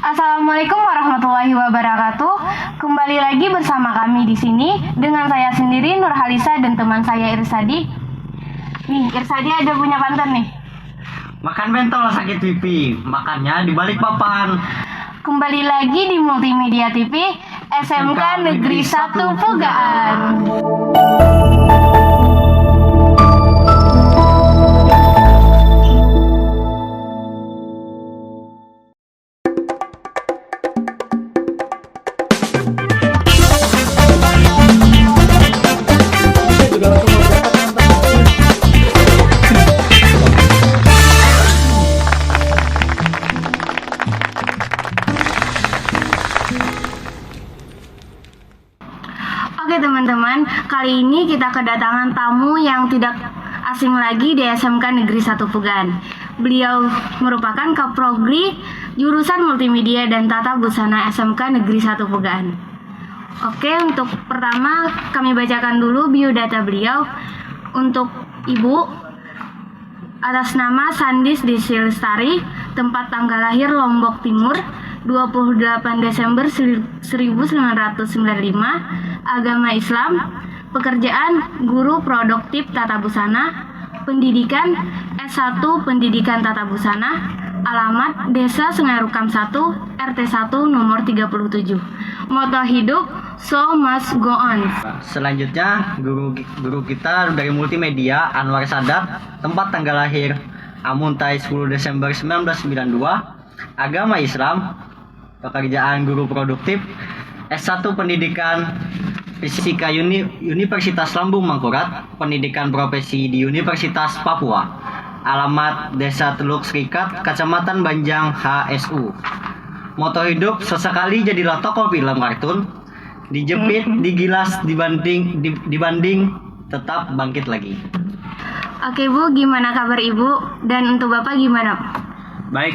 Assalamualaikum warahmatullahi wabarakatuh. Kembali lagi bersama kami di sini dengan saya sendiri Nurhalisa dan teman saya Irsadi. Nih, Irsadi ada punya pantun nih. Makan bentol sakit pipi, makannya di balik papan. Kembali lagi di Multimedia TV SMK Negeri 1 Pugaan. Oke teman-teman, kali ini kita kedatangan tamu yang tidak asing lagi di SMK Negeri 1 Pugaan. Beliau merupakan Kaprogri jurusan Multimedia dan Tata Busana SMK Negeri 1 Pugaan. Oke, untuk pertama kami bacakan dulu biodata beliau. Untuk Ibu, atas nama Sandis Desilestari, tempat tanggal lahir Lombok Timur, 28 Desember 1995, agama Islam, pekerjaan guru produktif tata busana, pendidikan S1 Pendidikan Tata Busana, alamat Desa Sungai Rukam 1, RT 1 nomor 37. Moto hidup, so must go on. Selanjutnya guru kita dari multimedia Anwar Sadat, tempat tanggal lahir Amuntai 10 Desember 1992, agama Islam, pekerjaan guru produktif S1 Pendidikan Fisika Universitas Lambung Mangkurat, pendidikan profesi di Universitas Papua, alamat Desa Teluk Serikat, Kecamatan Banjang, HSU. Moto hidup, sesekali jadilah tokoh film kartun, dijepit, digilas, dibanding tetap bangkit lagi. Oke Bu, gimana kabar Ibu? Dan untuk Bapak gimana? Baik.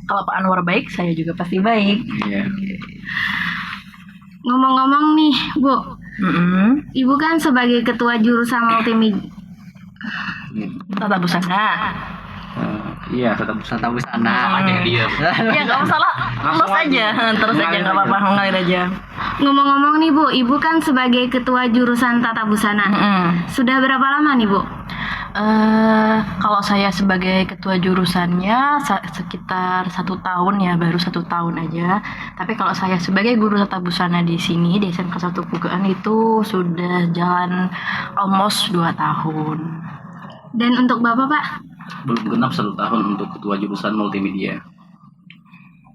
Kalau Pak Anwar baik, saya juga pasti baik. Iya. Ngomong-ngomong nih Bu, Ibu kan sebagai ketua jurusan multimedia. Tata busana. Iya, tetap tata busana. Ya nggak masalah, terus aja, nggak apa-apa, mengalir aja. Ngomong-ngomong nih Bu, Ibu kan sebagai ketua jurusan tata busana. Sudah berapa lama nih Bu? Kalau saya sebagai ketua jurusannya sekitar 1 tahun ya, baru 1 tahun aja. Tapi kalau saya sebagai guru tata busana di sini di SMK 1 Pugaan itu sudah jalan almost 2 tahun. Dan untuk Bapak Pak? Belum genap 1 tahun untuk ketua jurusan multimedia.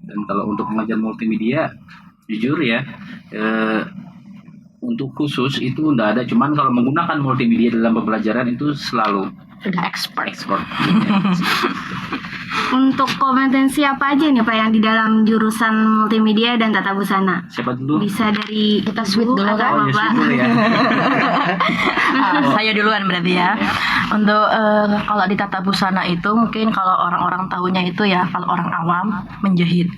Dan kalau untuk mengajar multimedia, jujur ya, untuk khusus itu enggak ada. Cuman kalau menggunakan multimedia dalam pembelajaran itu selalu Sudah expert. Untuk kompetensi apa aja nih Pak yang di dalam jurusan multimedia dan tata busana? Siapa dulu? Bisa dari Kita sweet dulu atau kan? Bapak? Dulu ya. Saya duluan berarti ya. Untuk kalau di tata busana itu mungkin kalau orang-orang tahunya itu ya, kalau orang awam menjahit.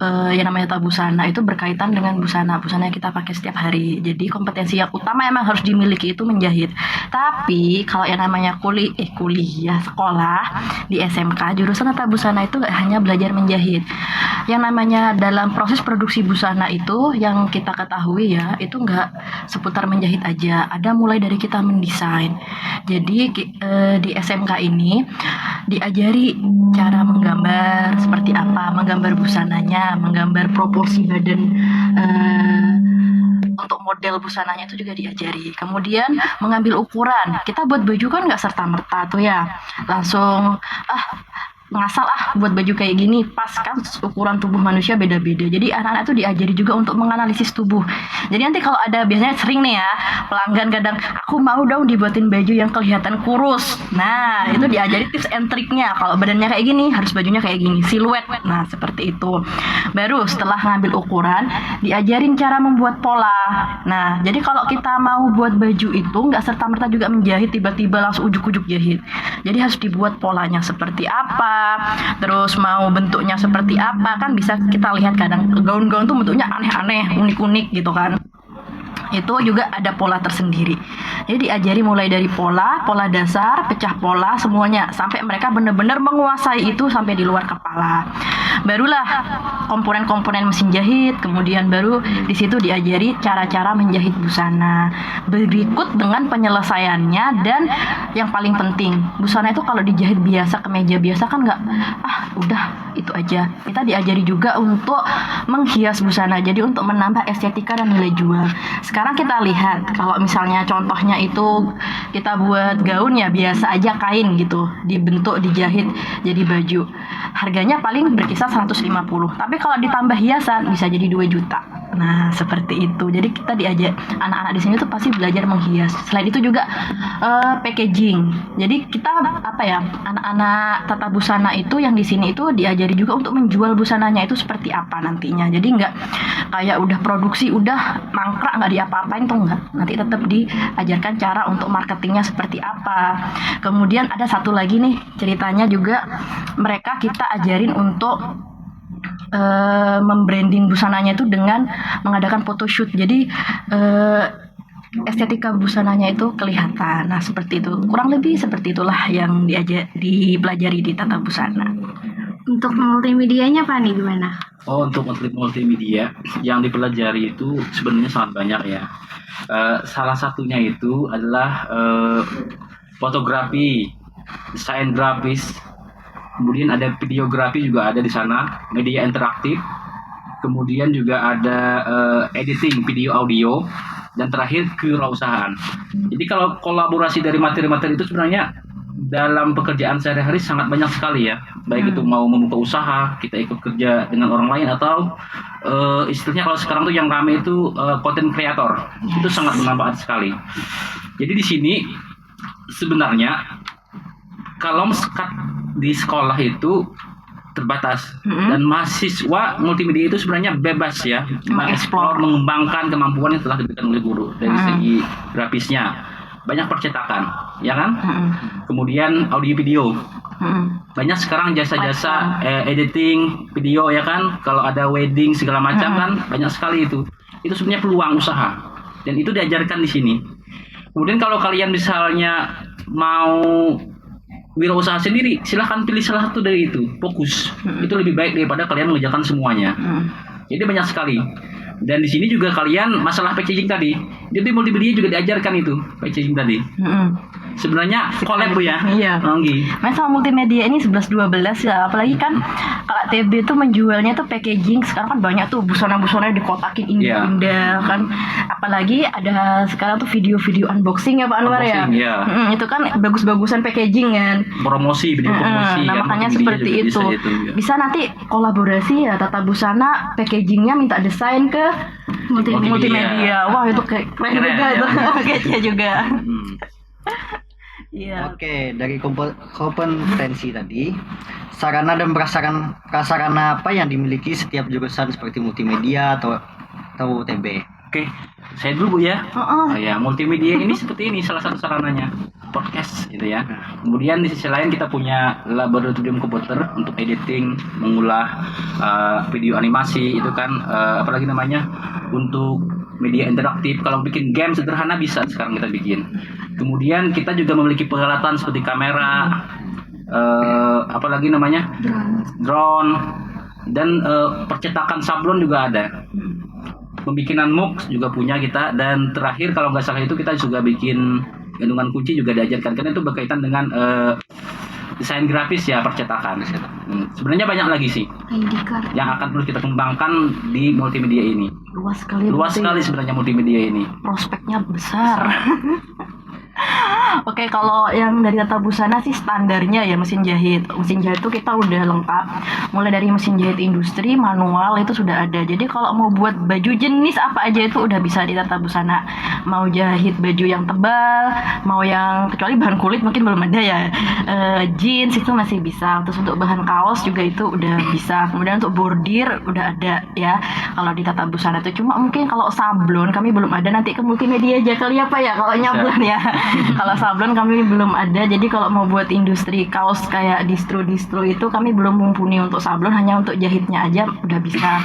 Yang namanya tata busana itu berkaitan dengan busana yang kita pakai setiap hari. Jadi kompetensi yang utama emang harus dimiliki itu menjahit. Tapi kalau yang namanya kuliah sekolah di SMK jurusan tata busana itu gak hanya belajar menjahit. Yang namanya dalam proses produksi busana itu yang kita ketahui ya, itu nggak seputar menjahit aja. Ada mulai dari kita mendesain. Jadi di SMK ini diajari cara menggambar seperti apa, menggambar busananya, menggambar proporsi badan untuk model busananya itu juga diajari. Kemudian mengambil ukuran. Kita buat baju kan nggak serta-merta tuh ya, langsung ngasal buat baju kayak gini, pas kan ukuran tubuh manusia beda-beda. Jadi anak-anak tuh diajari juga untuk menganalisis tubuh. Jadi nanti kalau ada, biasanya sering nih ya pelanggan kadang, aku mau dong dibuatin baju yang kelihatan kurus. Nah itu diajari tips and triknya. Kalau badannya kayak gini harus bajunya kayak gini, siluet. Nah seperti itu. Baru setelah ngambil ukuran diajarin cara membuat pola. Nah jadi kalau kita mau buat baju itu nggak serta-merta juga menjahit tiba-tiba langsung ujuk-ujuk jahit. Jadi harus dibuat polanya seperti apa, terus mau bentuknya seperti apa. Kan bisa kita lihat kadang gaun-gaun tuh bentuknya aneh-aneh, unik-unik gitu kan. Itu juga ada pola tersendiri. Jadi diajari mulai dari pola dasar, pecah pola, semuanya sampai mereka benar-benar menguasai itu sampai di luar kepala. Barulah komponen-komponen mesin jahit, kemudian baru di situ diajari cara-cara menjahit busana. Berikut dengan penyelesaiannya, dan yang paling penting, busana itu kalau dijahit biasa, kemeja biasa kan nggak, udah itu aja. Kita diajari juga untuk menghias busana, jadi untuk menambah estetika dan nilai jual. Sekarang kita lihat, kalau misalnya contohnya itu kita buat gaun ya biasa aja, kain gitu, dibentuk, dijahit jadi baju. Harganya paling berkisar 150. Tapi kalau ditambah hiasan bisa jadi 2 juta. Nah, seperti itu. Jadi kita diajak, anak-anak di sini tuh pasti belajar menghias. Selain itu juga packaging. Jadi kita anak-anak tata busana itu yang di sini itu diajari juga untuk menjual busananya itu seperti apa nantinya. Jadi nggak kayak udah produksi udah mangkrak nggak diapa-apain tuh nggak. Nanti tetap diajarkan cara untuk marketingnya seperti apa. Kemudian ada satu lagi nih ceritanya juga, mereka kita ajarin untuk membranding busananya itu dengan mengadakan photoshoot. Jadi estetika busananya itu kelihatan. Nah, seperti itu. Kurang lebih seperti itulah yang dipelajari di tata busana. Untuk multimedianya Pak nih gimana? Oh, untuk multimedia yang dipelajari itu sebenarnya sangat banyak ya. Salah satunya itu adalah fotografi, desain grafis, kemudian ada videografi juga ada di sana, media interaktif, kemudian juga ada editing video audio, dan terakhir kewirausahaan. Jadi kalau kolaborasi dari materi-materi itu sebenarnya dalam pekerjaan sehari-hari sangat banyak sekali ya. Baik itu mau membuka usaha, kita ikut kerja dengan orang lain, atau istilahnya kalau sekarang tuh yang rame itu content creator. Itu sangat bermanfaat sekali. Jadi di sini sebenarnya kalau di sekolah itu terbatas, dan mahasiswa multimedia itu sebenarnya bebas ya mengeksplor, mengembangkan kemampuan yang telah diberikan oleh guru. Dari segi grafisnya banyak percetakan, ya kan? Kemudian audio video, banyak sekarang jasa-jasa editing video, ya kan? Kalau ada wedding segala macam kan banyak sekali itu sebenarnya peluang usaha, dan itu diajarkan di sini. Kemudian kalau kalian misalnya mau wirausaha sendiri, silahkan pilih salah satu dari itu, fokus. Itu lebih baik daripada kalian mengerjakan semuanya. Jadi banyak sekali. Dan di sini juga kalian masalah packaging tadi. Jadi multimedia juga diajarkan itu packaging tadi. Sebenarnya collab Bu ya. Iya. Main sama multimedia ini 11-12 ya. Apalagi kan kalau TB itu menjualnya tuh packaging. Sekarang kan banyak tuh busana-busana dikotakin indah-indah kan. Apalagi ada sekarang tuh video-video unboxing ya Pak Anwar ya. Itu kan bagus-bagusan packaging kan. Promosi, video promosi. Nah, makanya seperti itu. Bisa nanti kolaborasi ya, tata busana packagingnya minta desain ke multimedia. Wah, itu keren juga itu. Kayaknya juga. Iya. Oke, dari kompetensi tadi, sarana dan prasarana apa yang dimiliki setiap jurusan seperti multimedia atau TB? Oke, saya dulu Bu ya. Ya, multimedia ini seperti ini salah satu sarananya, podcast gitu ya. Kemudian di sisi lain kita punya laboratorium komputer untuk editing, mengolah video animasi itu kan, apalagi namanya untuk media interaktif. Kalau bikin game sederhana bisa sekarang kita bikin. Kemudian kita juga memiliki peralatan seperti kamera, apalagi namanya drone, dan percetakan sablon juga ada. Pembikinan MOOC juga punya kita, dan terakhir kalau nggak salah itu kita juga bikin gantungan kunci juga diajarkan, karena itu berkaitan dengan desain grafis ya, percetakan. Sebenarnya banyak lagi sih yang akan terus kita kembangkan di multimedia ini. Luas sekali Sebenarnya multimedia ini. Prospeknya besar. Oke, kalau yang dari tata busana sih standarnya ya mesin jahit. Mesin jahit itu kita udah lengkap. Mulai dari mesin jahit industri, manual itu sudah ada. Jadi kalau mau buat baju jenis apa aja itu udah bisa di tata busana. Mau jahit baju yang tebal, mau yang kecuali bahan kulit mungkin belum ada ya. Jeans itu masih bisa. Terus untuk bahan kaos juga itu udah bisa. Kemudian untuk bordir udah ada ya. Kalau di tata busana itu cuma mungkin kalau sablon kami belum ada, nanti ke multimedia aja kali apa ya kalau nyablon ya. Kalau sablon kami belum ada, jadi kalau mau buat industri kaos kayak distro itu kami belum mumpuni untuk sablon, hanya untuk jahitnya aja udah bisa.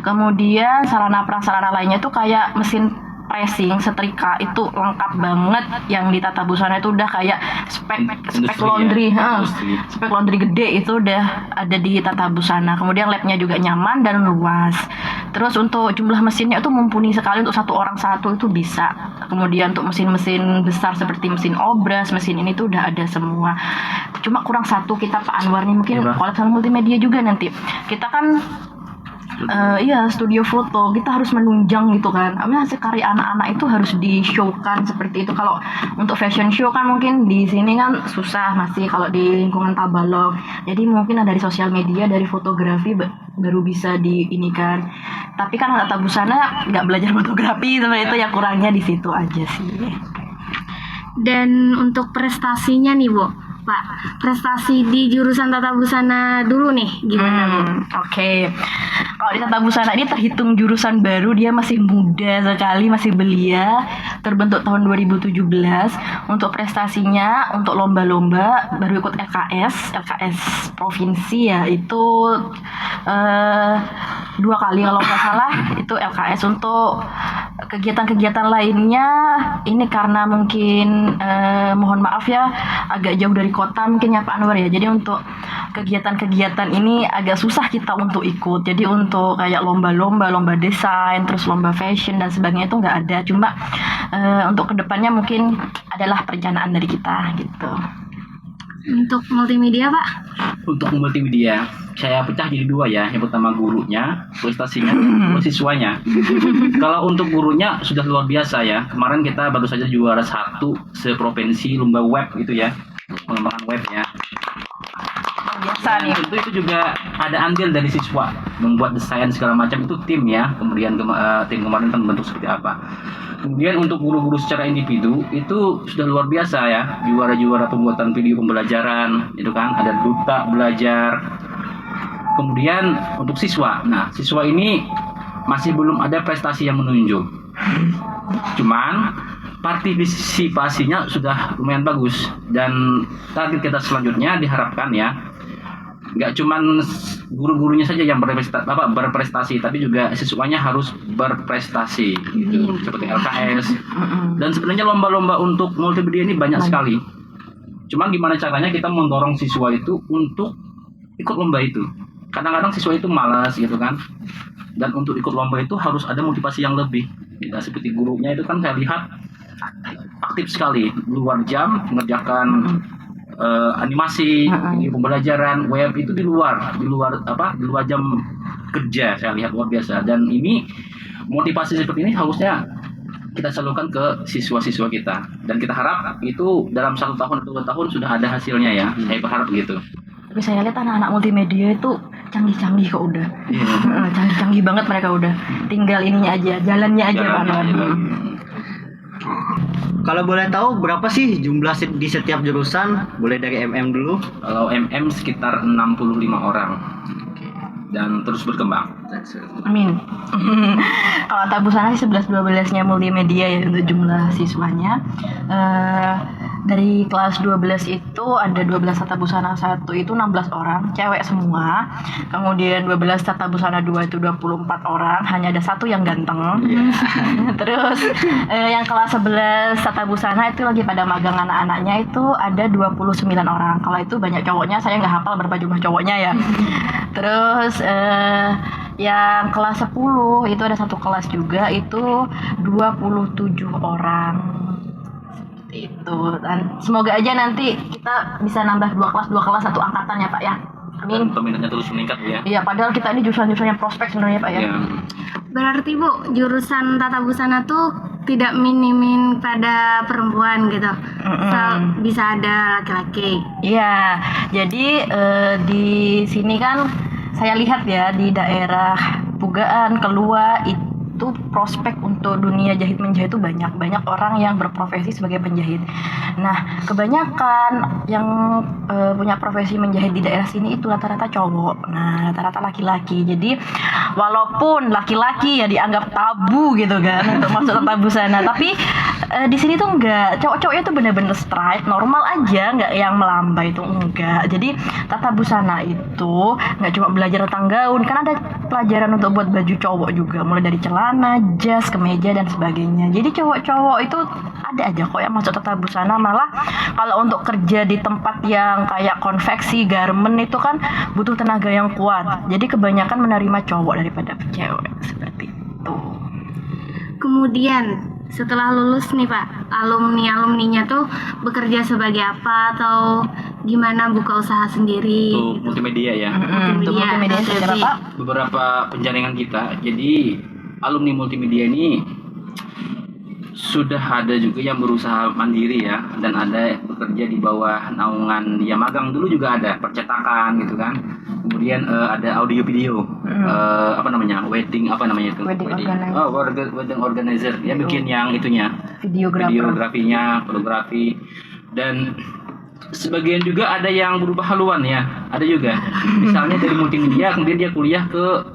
Kemudian sarana prasarana lainnya tuh kayak mesin pressing, setrika itu lengkap banget. Yang di Tata Busana itu udah kayak spek Industri laundry, ya, industri. spek laundry gede itu udah ada di Tata Busana. Kemudian labnya juga nyaman dan luas. Terus untuk jumlah mesinnya itu mumpuni sekali, untuk satu orang satu itu bisa. Kemudian untuk mesin-mesin besar seperti mesin obras, mesin ini tuh udah ada semua. Cuma kurang satu kita Pak Anwar nih, mungkin Iya, Pak. kolektor multimedia juga nanti. Kita kan iya studio foto, kita harus menunjang gitu kan. Hasil karya anak-anak itu harus di-show-kan seperti itu. Kalau untuk fashion show kan mungkin di sini kan susah masih kalau di lingkungan Tabalong. Jadi mungkin dari sosial media, dari fotografi baru bisa di ini kan. Tapi kan anak Tata Busana nggak belajar fotografi seperti itu, ya kurangnya di situ aja sih. Dan untuk prestasinya nih Bu, Pak, prestasi di jurusan Tata Busana dulu nih gimana Bu? Oke. Kalau di Tata Busana ini terhitung jurusan baru, dia masih muda sekali, masih belia, terbentuk tahun 2017. Untuk prestasinya, untuk lomba-lomba baru ikut LKS provinsi ya, itu 2 kali kalau nggak salah itu LKS. Untuk kegiatan-kegiatan lainnya ini karena mungkin mohon maaf ya agak jauh dari kota mungkin ya Pak Anwar ya. Jadi untuk kegiatan-kegiatan ini agak susah kita untuk ikut. Jadi untuk kayak lomba desain, terus lomba fashion dan sebagainya itu nggak ada. Cuma untuk kedepannya mungkin adalah perencanaan dari kita gitu. Untuk multimedia Pak? Untuk multimedia, saya pecah jadi 2 ya. Yang pertama gurunya, prestasinya, kedua siswanya. Kalau untuk gurunya sudah luar biasa ya. Kemarin kita baru saja juara 1 seprovinsi lomba web gitu ya, pengembangan web ya. Biasa Dan nih. tentu itu juga ada andil dari siswa membuat desain segala macam, itu tim ya. Kemudian tim kemarin kan bentuk seperti apa. Kemudian untuk guru-guru secara individu itu sudah luar biasa ya, juara-juara pembuatan video pembelajaran itu kan, ada duta belajar. Kemudian untuk siswa, nah siswa ini masih belum ada prestasi yang menunjuk. Cuman partisipasinya sudah lumayan bagus, dan target kita selanjutnya diharapkan ya nggak cuman guru-gurunya saja yang berprestasi, tapi juga siswanya harus berprestasi gitu, seperti LKS. Dan sebenarnya lomba-lomba untuk multimedia ini banyak sekali. Cuman gimana caranya kita mendorong siswa itu untuk ikut lomba itu. Kadang-kadang siswa itu malas gitu kan. Dan untuk ikut lomba itu harus ada motivasi yang lebih. Ya, seperti gurunya itu kan saya lihat aktif sekali, luar jam mengerjakan animasi, video pembelajaran, web itu di luar jam kerja, saya lihat luar biasa. Dan ini motivasi seperti ini harusnya kita salurkan ke siswa-siswa kita, dan kita harap itu dalam 1 tahun atau 2 tahun sudah ada hasilnya ya. Saya berharap gitu. Tapi saya lihat anak-anak multimedia itu canggih-canggih kok udah. Canggih-canggih banget mereka udah. Tinggal ininya aja, jalannya aja Pak Anwar. Kalau boleh tahu berapa sih jumlah di setiap jurusan? Boleh dari MM dulu. Kalau MM sekitar 65 orang dan terus berkembang. Amin. Kalau Tata Busana sih 11-12-nya multimedia ya untuk jumlah siswanya. Dari kelas 12 itu ada 12 Tata Busana 1 itu 16 orang, cewek semua. Kemudian 12 Tata Busana 2 itu 24 orang, hanya ada 1 yang ganteng. Terus yang kelas 11 Tata Busana itu lagi pada magang anak-anaknya itu ada 29 orang. Kalau itu banyak cowoknya, saya nggak hafal berapa jumlah cowoknya ya. Terus yang kelas 10 itu ada 1 kelas juga itu 27 orang. Itu, dan semoga aja nanti kita bisa nambah 2 kelas 1 angkatan ya Pak ya. Amin. Dan peminatnya terus meningkat ya. Iya, padahal kita ini jurusan-jurusan yang prospek sebenarnya Pak ya. Ya. Berarti Bu, jurusan Tata Busana tuh tidak minimin pada perempuan gitu. Bisa ada laki-laki. Iya, jadi di sini kan saya lihat ya di daerah Pugaan, Kelua itu prospek untuk dunia jahit menjahit itu banyak orang yang berprofesi sebagai penjahit. Nah, kebanyakan yang punya profesi menjahit di daerah sini itu rata-rata cowok. Nah, rata-rata laki-laki. Jadi walaupun laki-laki ya dianggap tabu gitu kan untuk masuk Tata Busana, tapi Di sini tuh enggak, cowok-cowoknya tuh bener-bener straight, normal aja, nggak yang melambai itu enggak. Jadi tata busana itu nggak cuma belajar tentang gaun, kan ada pelajaran untuk buat baju cowok juga, mulai dari celana, jas, kemeja dan sebagainya. Jadi cowok-cowok itu ada aja kok yang masuk tata busana. Malah kalau untuk kerja di tempat yang kayak konveksi, garment itu kan butuh tenaga yang kuat. Jadi kebanyakan menerima cowok daripada cewek seperti itu. Kemudian setelah lulus nih Pak, alumninya tuh bekerja sebagai apa atau gimana buka usaha sendiri? Untuk multimedia ya. Untuk multimedia seperti apa, Pak? Beberapa penjaringan kita. Jadi alumni multimedia ini sudah ada juga yang berusaha mandiri ya, dan ada bekerja di bawah naungan ya magang dulu juga ada percetakan gitu kan. Kemudian ada audio video, apa namanya, wedding itu? Wedding organizer. Ya bikin yang itunya, videografinya, fotografi, dan sebagian juga ada yang berubah haluan ya, ada juga. Misalnya dari multimedia kemudian dia kuliah ke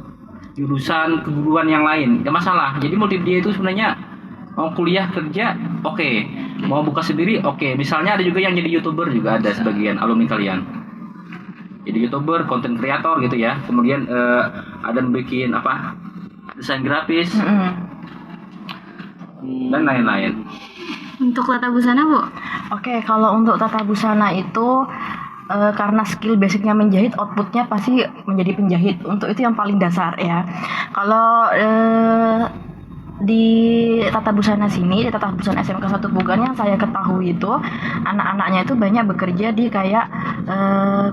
jurusan keguruan yang lain, gak masalah. Jadi multimedia itu sebenarnya mau kuliah kerja oke, mau buka sendiri oke. Misalnya ada juga yang jadi YouTuber juga ada sebagian alumni kalian. Jadi YouTuber, konten kreator gitu ya. Kemudian ada yang bikin apa? Desain grafis. Dan lain-lain. Untuk tata busana Bu? Oke, kalau untuk tata busana itu karena skill basicnya menjahit, outputnya pasti menjadi penjahit. Untuk itu yang paling dasar ya. Kalau di tata busana sini, di tata busana SMK 1 Pugan yang saya ketahui itu anak-anaknya itu banyak bekerja di kayak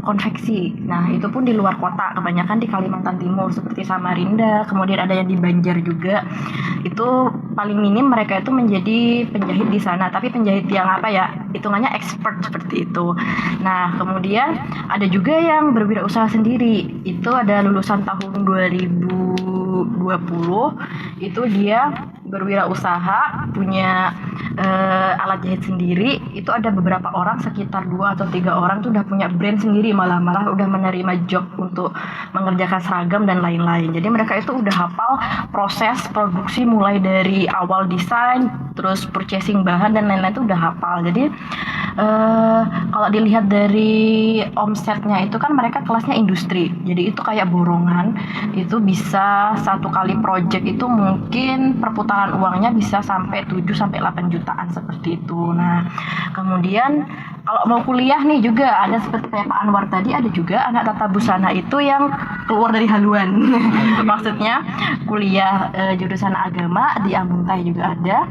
konveksi. Nah itu pun di luar kota, kebanyakan di Kalimantan Timur seperti Samarinda, kemudian ada yang di Banjar juga. Itu paling minim mereka itu menjadi penjahit di sana, tapi penjahit yang apa ya, hitungannya expert seperti itu. Nah kemudian ada juga yang berwirausaha sendiri, itu ada lulusan tahun 2020, itu dia berwirausaha, punya alat jahit sendiri. Itu ada beberapa orang, sekitar 2 atau 3 orang tuh udah punya brand sendiri, malah udah menerima job untuk mengerjakan seragam dan lain-lain. Jadi mereka itu udah hafal proses produksi mulai dari awal desain, terus purchasing bahan dan lain-lain itu udah hafal. Jadi kalau dilihat dari omsetnya itu kan mereka kelasnya industri, jadi itu kayak borongan. Itu bisa satu kali project itu mungkin perputaran uangnya bisa sampai 7-8 jutaan seperti itu. Nah kemudian kalau mau kuliah nih juga ada seperti kayak Pak Anwar tadi, ada juga anak tata busana itu yang keluar dari haluan. Maksudnya kuliah jurusan agama di Amuntai juga ada.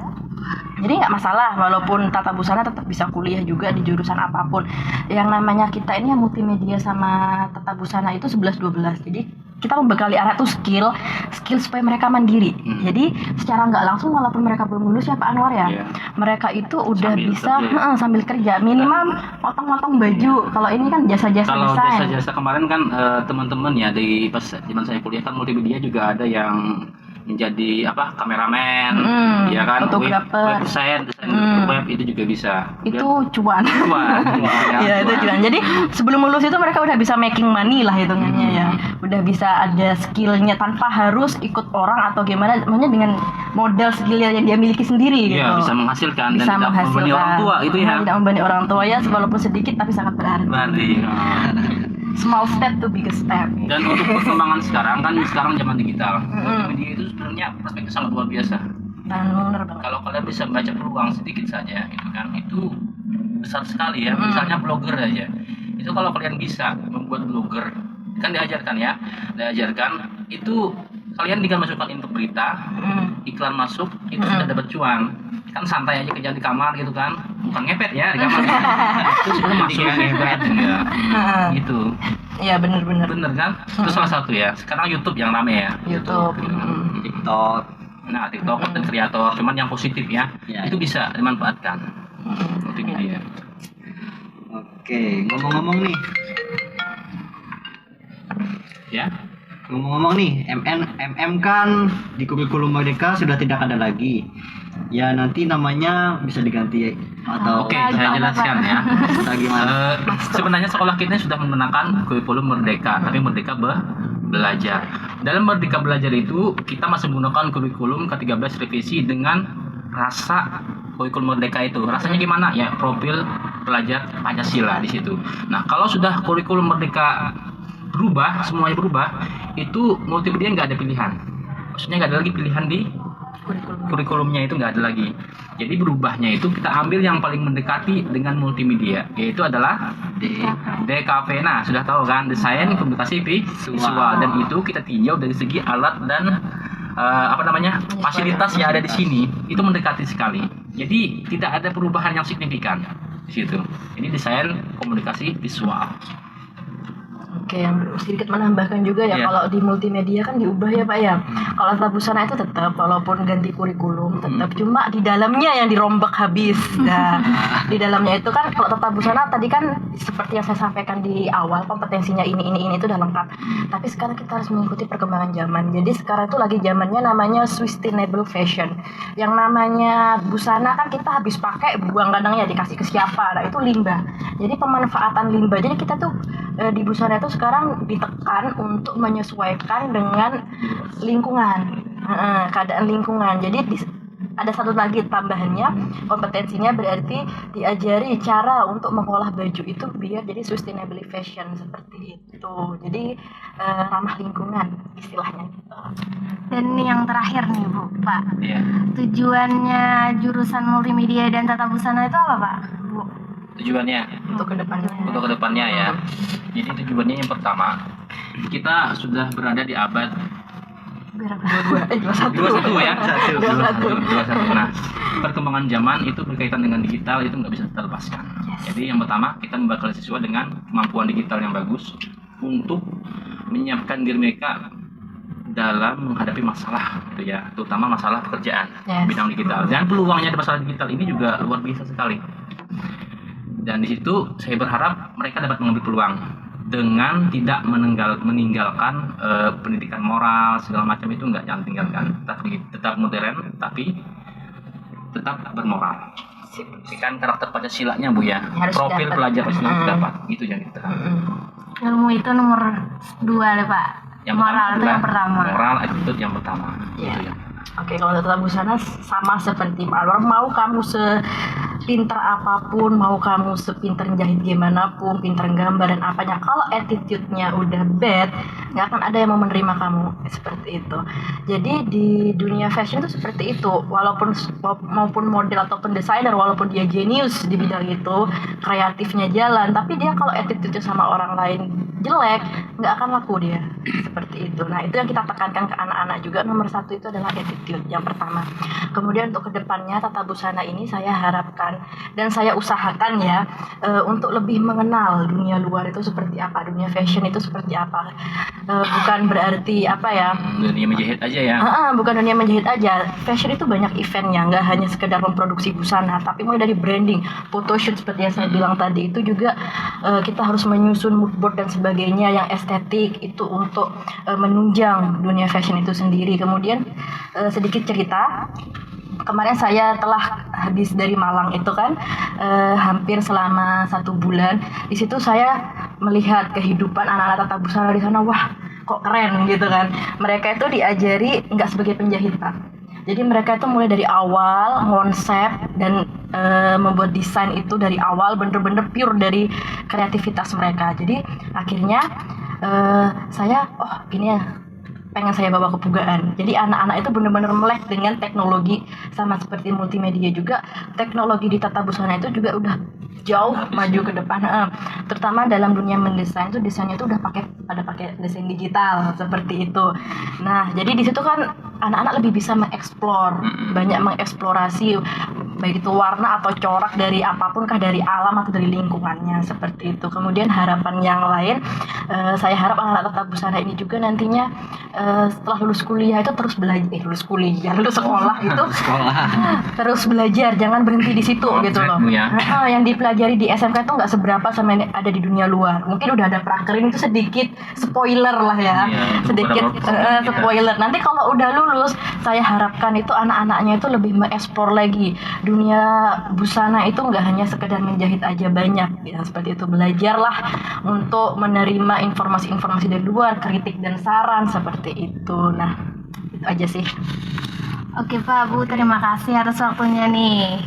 Jadi nggak masalah, walaupun tata busana tetap bisa kuliah juga di jurusan apapun. Yang namanya kita ini yang multimedia sama tata busana itu 11-12. Jadi kita membekali anak tuh skill supaya mereka mandiri. Jadi secara nggak langsung walaupun mereka belum lulus ya Pak Anwar ya, mereka itu udah sambil kerja minimal potong-potong baju. Kalau ini kan jasa-jasa Kalau desain. jasa-jasa kemarin kan teman-teman ya di pas zaman saya kuliah kan multimedia juga ada yang menjadi kameramen, ya kan, fotografer, desain web itu juga bisa. Itu cuan. Ya, itu cuan. Jadi sebelum lulus itu mereka udah bisa making money lah hitungannya ya. Udah bisa ada skillnya tanpa harus ikut orang atau gimana, maksudnya dengan modal skill yang dia miliki sendiri gitu. Iya, bisa menghasilkan bisa dan tidak membebani orang tua itu ya. Tidak membebani orang tua ya, walaupun sedikit tapi sangat berarti. Small step to big step. Dan untuk perkembangan sekarang zaman digital, multimedia itu sebenarnya prospeknya sangat luar biasa. Benar banget. Kalau kalian bisa baca peluang sedikit saja, gitu kan, itu besar sekali ya. Misalnya blogger aja, itu kalau kalian bisa membuat blogger, kan diajarkan itu kalian tinggal masukkan info berita, iklan masuk, itu sudah dapat cuan. Kan santai aja kerja di kamar gitu kan, bukan ngepet ya di kamar. Itu sudah masuk ngepet enggak gitu. Iya bener kan. Itu salah satu ya. Sekarang YouTube yang rame ya, YouTube. TikTok. Nah TikTok konten kreator, cuman yang positif ya, itu bisa dimanfaatkan multimedia. Oke, ngomong-ngomong nih Ya, ngomong-ngomong nih, MM kan di kurikulum Merdeka sudah tidak ada lagi. Ya nanti namanya bisa diganti atau oke, saya jelaskan ya. Atau gimana? Sebenarnya sekolah kita sudah menggunakan kurikulum Merdeka, tapi Merdeka Belajar. Dalam Merdeka Belajar itu kita masih menggunakan kurikulum ke-13 revisi dengan rasa kurikulum Merdeka itu. Rasanya gimana? Ya profil pelajar Pancasila di situ. Nah, kalau sudah kurikulum Merdeka berubah, semuanya berubah, itu multimedia nggak ada pilihan. Maksudnya nggak ada lagi pilihan di kurikulumnya, itu nggak ada lagi. Jadi berubahnya itu kita ambil yang paling mendekati dengan multimedia, yaitu adalah DKV. Nah, sudah tahu kan, desain komunikasi visual, dan itu kita tinjau dari segi alat dan fasilitas yang ada di sini itu mendekati sekali. Jadi tidak ada perubahan yang signifikan di situ. Ini desain komunikasi visual. Oke, yang sedikit menambahkan juga ya, Iya. kalau di multimedia kan diubah ya Pak ya. Kalau tata busana itu tetap, walaupun ganti kurikulum tetap, cuma di dalamnya yang dirombak habis. Nah, di dalamnya itu kan kalau tata busana tadi kan seperti yang saya sampaikan di awal, kompetensinya ini itu udah lengkap. Tapi sekarang kita harus mengikuti perkembangan zaman. Jadi sekarang itu lagi zamannya namanya sustainable fashion. Yang namanya busana kan kita habis pakai buang kadang ya, dikasih ke siapa. Nah, itu limbah. Jadi pemanfaatan limbah. Jadi kita tuh di busana itu sekarang ditekan untuk menyesuaikan dengan lingkungan, keadaan lingkungan. Jadi ada satu lagi tambahannya, kompetensinya berarti diajari cara untuk mengolah baju itu biar jadi sustainable fashion seperti itu. Jadi ramah lingkungan istilahnya gitu. Dan yang terakhir nih Bu, Pak, Iya. tujuannya jurusan multimedia dan tata busana itu apa Pak? Bu? Tujuannya Untuk kedepannya ya. Jadi tujuannya yang pertama, kita sudah berada di abad 21 ya. 21. Nah, perkembangan zaman itu berkaitan dengan digital, itu nggak bisa terlepaskan. Jadi yang pertama, kita membekali siswa dengan kemampuan digital yang bagus untuk menyiapkan diri mereka dalam menghadapi masalah gitu ya, terutama masalah pekerjaan bidang digital. Dan peluangnya di masalah digital ini juga luar biasa sekali. Dan di situ saya berharap mereka dapat mengambil peluang dengan tidak meninggalkan pendidikan moral segala macam, itu jangan tinggalkan. Tetap modern tapi tetap bermoral. Kan karakter Pancasilanya Bu ya. Harus Profil dapat. pelajar harus dapat. Gitu yang kita. Ilmu itu nomor 2 deh Pak. Yang Moral itu adalah yang pertama. Moral attitude yang pertama. Iya. Gitu ya. Oke, kalau tata busana sama seperti Pak Anwar, mau kamu sepinter apapun, mau kamu sepinter jahit gimana pun, pinter gambar dan apanya, kalau attitude-nya udah bad, nggak akan ada yang mau menerima kamu seperti itu. Jadi di dunia fashion itu seperti itu, walaupun maupun model ataupun desainer, walaupun dia jenius di bidang itu, kreatifnya jalan, tapi dia kalau attitude-nya sama orang lain jelek, nggak akan laku dia seperti itu. Nah, itu yang kita tekankan ke anak-anak juga. Nomor 1 itu adalah attitude yang pertama. Kemudian untuk kedepannya tata busana ini saya harapkan dan saya usahakan ya untuk lebih mengenal dunia luar itu seperti apa, dunia fashion itu seperti apa. Bukan berarti apa ya, Dunia menjahit aja ya. bukan dunia menjahit aja. Fashion itu banyak eventnya, nggak hanya sekedar memproduksi busana, tapi mulai dari branding, photoshoot seperti yang saya bilang tadi, itu juga kita harus menyusun mood board dan sebagainya yang estetik itu untuk menunjang dunia fashion itu sendiri. Kemudian sedikit cerita, kemarin saya telah habis dari Malang itu kan hampir selama 1 bulan. Di situ saya melihat kehidupan anak-anak tata busana di sana. Wah, kok keren gitu kan. Mereka itu diajari nggak sebagai penjahit Pak. Jadi mereka itu mulai dari awal konsep dan membuat desain itu dari awal bener-bener pure dari kreativitas mereka. Jadi akhirnya saya ini ya pengen saya bawa ke Pugaan. Jadi anak-anak itu benar-benar melek dengan teknologi, sama seperti multimedia juga. Teknologi di tata busana itu juga udah jauh maju ke depan. Terutama dalam dunia mendesain itu, desainnya itu udah pakai desain digital seperti itu. Nah, jadi di situ kan anak-anak lebih bisa mengeksplor, banyak mengeksplorasi baik itu warna atau corak dari apapun, kah dari alam atau dari lingkungannya seperti itu. Kemudian harapan yang lain, saya harap anak-anak tata busana ini juga nantinya setelah lulus kuliah itu terus belajar, lulus sekolah itu terus belajar, jangan berhenti di situ gitu loh. Yang dipelajari di SMK itu nggak seberapa sama yang ada di dunia luar. Mungkin udah ada prakerin, itu sedikit spoiler lah ya, sedikit spoiler. Nanti kalau udah lulus, saya harapkan itu anak-anaknya itu lebih mengeksplor lagi dunia busana itu, nggak hanya sekedar menjahit aja, banyak ya seperti itu. Belajarlah untuk menerima informasi-informasi dari luar, kritik dan saran seperti itu. Nah, itu aja sih. Oke Pak, Bu, terima kasih atas waktunya nih.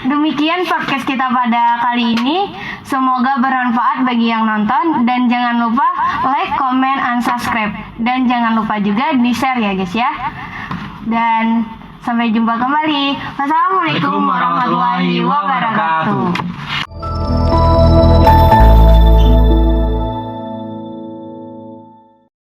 Demikian podcast kita pada kali ini. Semoga bermanfaat bagi yang nonton. Dan jangan lupa like, comment, and subscribe. Dan jangan lupa juga di-share ya guys ya. Dan sampai jumpa kembali. Wassalamualaikum warahmatullahi wabarakatuh.